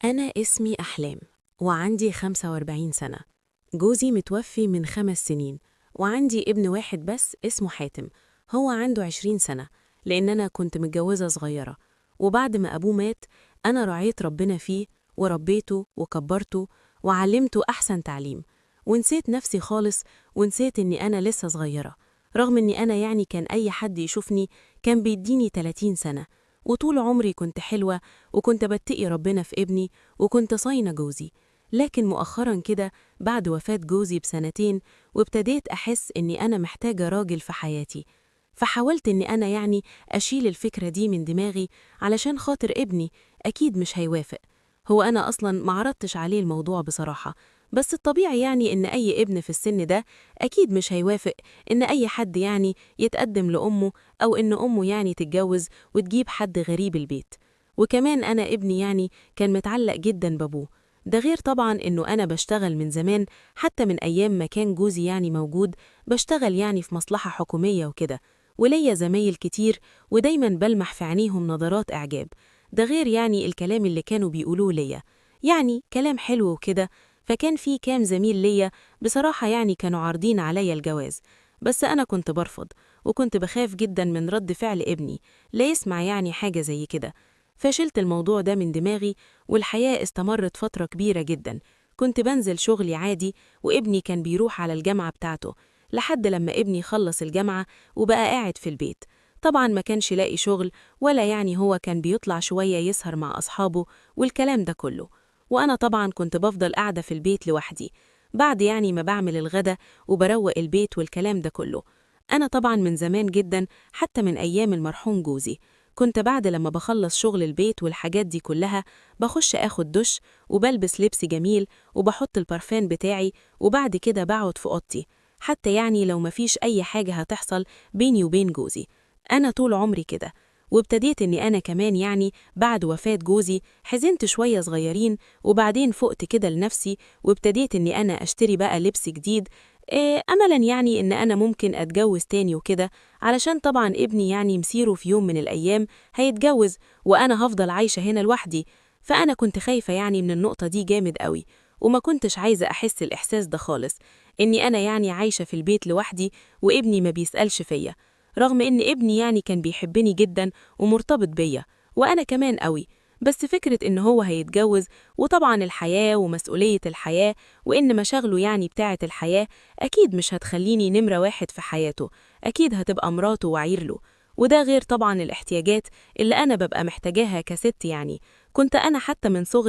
أنا اسمي أحلام وعندي 45 سنة. جوزي متوفي من 5 سنين وعندي ابن واحد بس اسمه حاتم. هو عنده 20 سنة لأن أنا كنت متجوزة صغيرة، وبعد ما أبوه مات أنا رعيت ربنا فيه وربيته وكبرته وعلمته أحسن تعليم، ونسيت نفسي خالص ونسيت إني أنا لسه صغيرة، رغم إني أنا كان أي حد يشوفني كان بيديني 30 سنة. وطول عمري كنت حلوة وكنت بتقي ربنا في ابني وكنت صاينة جوزي. لكن مؤخرا كده بعد وفاة جوزي بسنتين وابتديت أحس إني أنا محتاجة راجل في حياتي، فحاولت إني أنا أشيل الفكرة دي من دماغي علشان خاطر ابني أكيد مش هيوافق. هو أنا أصلا معرضتش عليه الموضوع بصراحة، بس الطبيعي إن أي ابن في السن ده أكيد مش هيوافق إن أي حد يتقدم لأمه، أو إن أمه تتجوز وتجيب حد غريب البيت. وكمان أنا ابني كان متعلق جدا بابوه، ده غير طبعا إنه أنا بشتغل من زمان، حتى من أيام ما كان جوزي موجود، بشتغل في مصلحة حكومية وكده، وليا زمايل كتير ودايما بلمح في عينيهم نظرات إعجاب. ده غير الكلام اللي كانوا بيقولوه ليا، كلام حلو وكده. فكان في كام زميل ليا بصراحة كانوا عارضين عليا الجواز، بس أنا كنت برفض، وكنت بخاف جدا من رد فعل ابني لا يسمع حاجة زي كده. فشلت الموضوع ده من دماغي، والحياة استمرت فترة كبيرة جدا. كنت بنزل شغلي عادي وابني كان بيروح على الجامعة بتاعته، لحد لما ابني خلص الجامعة وبقى قاعد في البيت. طبعا ما كانش لاقي شغل، ولا هو كان بيطلع شوية يسهر مع أصحابه والكلام ده كله. وأنا طبعا كنت بفضل قاعدة في البيت لوحدي بعد ما بعمل الغدا وبروق البيت والكلام ده كله. أنا طبعا من زمان جدا، حتى من أيام المرحوم جوزي، كنت بعد لما بخلص شغل البيت والحاجات دي كلها بخش آخد دش وبلبس لبس جميل وبحط البارفان بتاعي، وبعد كده بقعد في أوضتي، حتى لو مفيش أي حاجة هتحصل بيني وبين جوزي. أنا طول عمري كده. وابتديت إني أنا كمان بعد وفاة جوزي حزنت شوية صغيرين، وبعدين فقت كده لنفسي وابتديت إني أنا أشتري بقى لبس جديد، أملاً إن أنا ممكن أتجوز تاني وكده، علشان طبعاً ابني مصيره في يوم من الأيام هيتجوز وأنا هفضل عايشة هنا لوحدي. فأنا كنت خايفة من النقطة دي جامد قوي، وما كنتش عايزة أحس الإحساس ده خالص، إني أنا عايشة في البيت لوحدي وابني ما بيسألش فيا، رغم إن ابني كان بيحبني جدا ومرتبط بيا، وأنا كمان قوي. بس فكرة إن هو هيتجوز، وطبعا الحياة ومسؤولية الحياة، وإن مشاغله بتاعة الحياة أكيد مش هتخليني نمرة واحد في حياته، أكيد هتبقى مراته وعيرله. وده غير طبعا الاحتياجات اللي أنا ببقى محتاجاها كست. كنت أنا حتى من صغري